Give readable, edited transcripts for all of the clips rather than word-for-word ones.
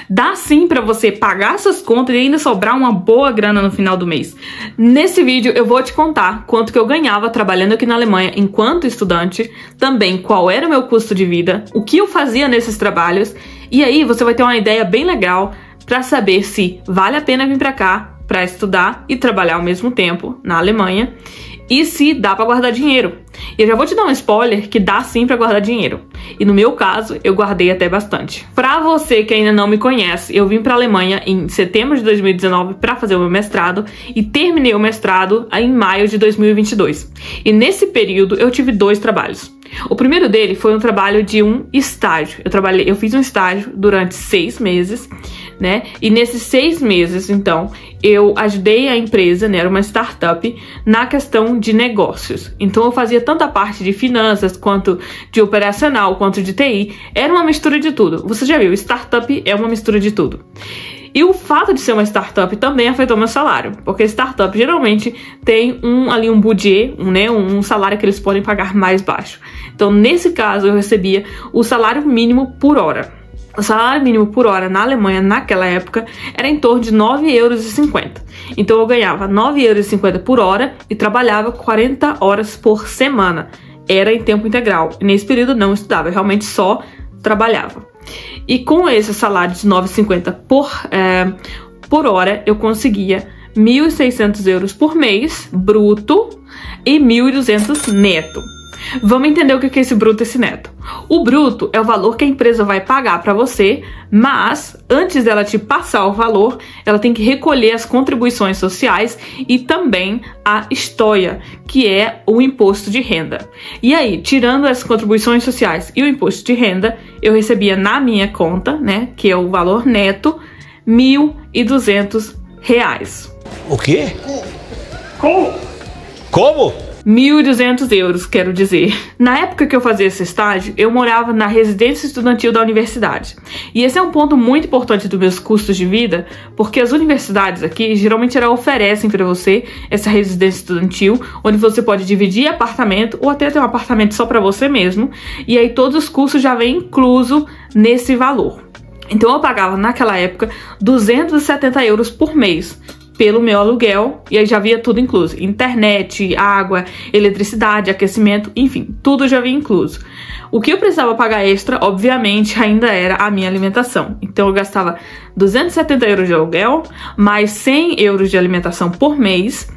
Dá sim pra você pagar suas contas e ainda sobrar uma boa grana no final do mês. Nesse vídeo eu vou te contar quanto que eu ganhava trabalhando aqui na Alemanha enquanto estudante, também qual era o meu custo de vida, o que eu fazia nesses trabalhos, e aí você vai ter uma ideia bem legal pra saber se vale a pena vir pra cá pra estudar e trabalhar ao mesmo tempo na Alemanha, e se dá pra guardar dinheiro. E eu já vou te dar um spoiler que dá sim pra guardar dinheiro. E no meu caso, eu guardei até bastante. Pra você que ainda não me conhece, eu vim pra Alemanha em setembro de 2019 pra fazer o meu mestrado e terminei o mestrado em maio de 2022. E nesse período eu tive 2 trabalhos. O primeiro dele foi um trabalho de um estágio. Eu fiz um estágio durante 6 meses, né? E nesses 6 meses, então, eu ajudei a empresa, né? Era uma startup, na questão de negócios. Então eu fazia tanto a parte de finanças, quanto de operacional, quanto de TI. Era uma mistura de tudo. Você já viu, startup é uma mistura de tudo. E o fato de ser uma startup também afetou meu salário, porque startup geralmente tem um budget, um salário que eles podem pagar mais baixo. Então, nesse caso, eu recebia o salário mínimo por hora. O salário mínimo por hora na Alemanha, naquela época, era em torno de 9,50 €. Então, eu ganhava 9,50 € por hora e trabalhava 40 horas por semana. Era em tempo integral. E nesse período, não estudava, eu realmente só trabalhava. E com esse salário de 9,50 por hora, eu conseguia 1.600 € por mês, bruto, e 1.200 neto. Vamos entender o que é esse bruto e esse neto. O bruto é o valor que a empresa vai pagar para você, mas antes dela te passar o valor, ela tem que recolher as contribuições sociais e também a Steuer, que é o imposto de renda. E aí, tirando as contribuições sociais e o imposto de renda, eu recebia na minha conta, né, que é o valor neto, R$ 1.200. O quê? Como? 1.200 €, quero dizer. Na época que eu fazia esse estágio, eu morava na residência estudantil da universidade. E esse é um ponto muito importante dos meus custos de vida, porque as universidades aqui, geralmente, elas oferecem para você essa residência estudantil, onde você pode dividir apartamento, ou até ter um apartamento só para você mesmo, e aí todos os custos já vêm incluso nesse valor. Então eu pagava, naquela época, 270 € por mês pelo meu aluguel, e aí já via tudo incluso. Internet, água, eletricidade, aquecimento, enfim, tudo já vinha incluso. O que eu precisava pagar extra, obviamente, ainda era a minha alimentação. Então eu gastava 270 € de aluguel, mais 100 € de alimentação por mês,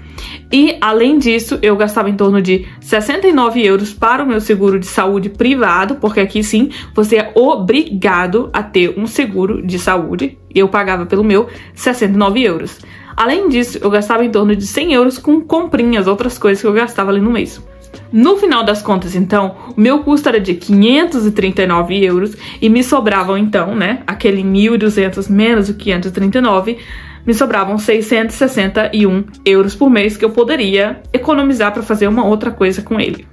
e além disso, eu gastava em torno de 69 € para o meu seguro de saúde privado, porque aqui sim, você é obrigado a ter um seguro de saúde, e eu pagava pelo meu 69 €. Além disso, eu gastava em torno de 100 € com comprinhas, outras coisas que eu gastava ali no mês. No final das contas, então, o meu custo era de 539 € e me sobravam, então, né, aquele 1.200 menos o 539, me sobravam 661 € por mês que eu poderia economizar para fazer uma outra coisa com ele.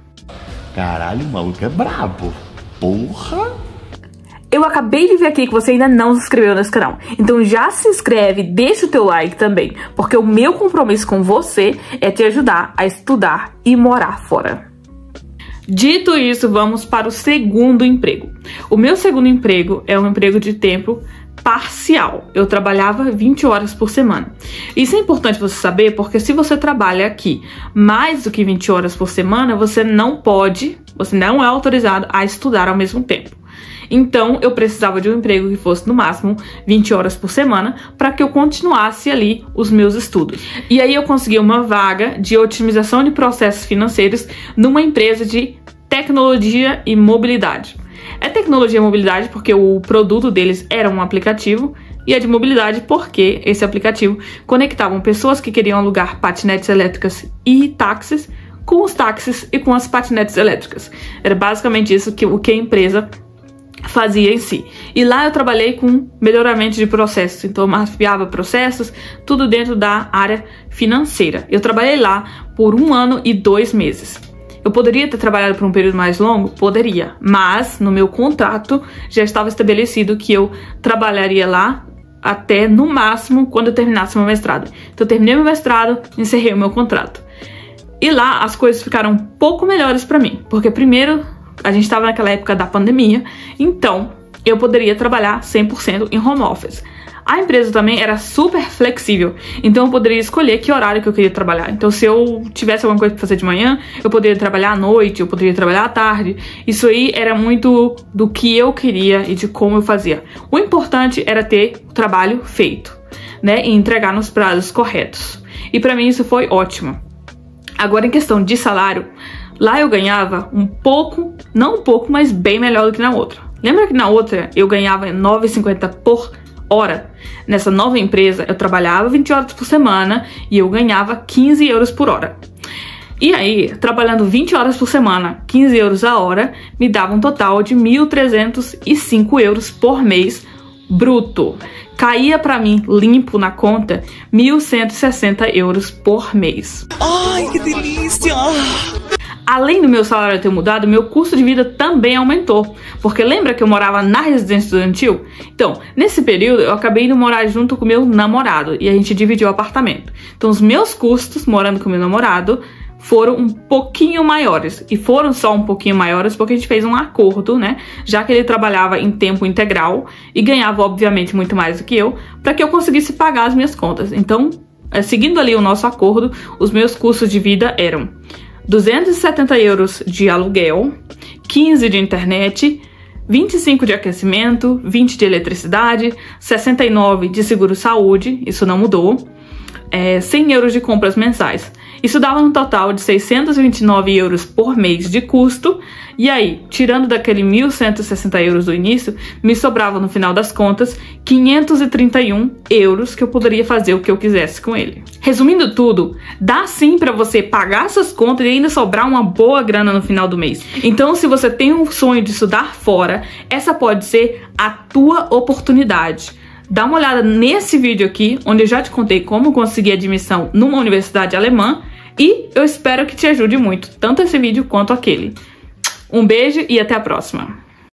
Caralho, o maluco é brabo. Porra! Eu acabei de ver aqui que você ainda não se inscreveu nesse canal, então já se inscreve, deixa o teu like também, porque o meu compromisso com você é te ajudar a estudar e morar fora. Dito isso, vamos para o segundo emprego. O meu segundo emprego é um emprego de tempo parcial. Eu trabalhava 20 horas por semana. Isso é importante você saber, porque se você trabalha aqui mais do que 20 horas por semana, você não é autorizado a estudar ao mesmo tempo. Então, eu precisava de um emprego que fosse, no máximo, 20 horas por semana para que eu continuasse ali os meus estudos. E aí eu consegui uma vaga de otimização de processos financeiros numa empresa de tecnologia e mobilidade. É tecnologia e mobilidade porque o produto deles era um aplicativo, e é de mobilidade porque esse aplicativo conectava pessoas que queriam alugar patinetes elétricas e táxis com os táxis e com as patinetes elétricas. Era basicamente isso o que a empresa fazia em si. E lá eu trabalhei com melhoramento de processos, então eu mapeava processos, tudo dentro da área financeira. Eu trabalhei lá por 1 ano e 2 meses. Eu poderia ter trabalhado por um período mais longo? Poderia, mas no meu contrato já estava estabelecido que eu trabalharia lá até, no máximo, quando eu terminasse meu mestrado. Então eu terminei meu mestrado, encerrei o meu contrato. E lá as coisas ficaram um pouco melhores pra mim, porque primeiro a gente estava naquela época da pandemia, então eu poderia trabalhar 100% em home office. A empresa também era super flexível, então eu poderia escolher que horário que eu queria trabalhar. Então se eu tivesse alguma coisa para fazer de manhã, eu poderia trabalhar à noite, eu poderia trabalhar à tarde. Isso aí era muito do que eu queria e de como eu fazia. O importante era ter o trabalho feito, né, e entregar nos prazos corretos. E para mim isso foi ótimo. Agora, em questão de salário, lá eu ganhava um pouco, não um pouco, mas bem melhor do que na outra. Lembra que na outra eu ganhava R$ 9,50 por hora? Nessa nova empresa eu trabalhava 20 horas por semana e eu ganhava 15 euros por hora. E aí, trabalhando 20 horas por semana, 15 euros a hora, me dava um total de 1.305 euros por mês bruto. Caía pra mim, limpo na conta, 1.160 euros por mês. Ai, que delícia! Além do meu salário ter mudado, meu custo de vida também aumentou. Porque lembra que eu morava na residência estudantil? Então, nesse período, eu acabei indo morar junto com meu namorado e a gente dividiu o apartamento. Então, os meus custos morando com meu namorado foram um pouquinho maiores. E foram só um pouquinho maiores porque a gente fez um acordo, né? Já que ele trabalhava em tempo integral e ganhava, obviamente, muito mais do que eu, para que eu conseguisse pagar as minhas contas. Então, seguindo ali o nosso acordo, os meus custos de vida eram 270 euros de aluguel, 15 de internet, 25 de aquecimento, 20 de eletricidade, 69 de seguro-saúde, isso não mudou, 100 euros de compras mensais. Isso dava um total de 629 euros por mês de custo. E aí, tirando daquele 1.160 euros do início, me sobrava no final das contas 531 euros que eu poderia fazer o que eu quisesse com ele. Resumindo tudo, dá sim pra você pagar suas contas e ainda sobrar uma boa grana no final do mês. Então, se você tem um sonho de estudar fora, essa pode ser a tua oportunidade. Dá uma olhada nesse vídeo aqui, onde eu já te contei como conseguir admissão numa universidade alemã, e eu espero que te ajude muito, tanto esse vídeo quanto aquele. Um beijo e até a próxima!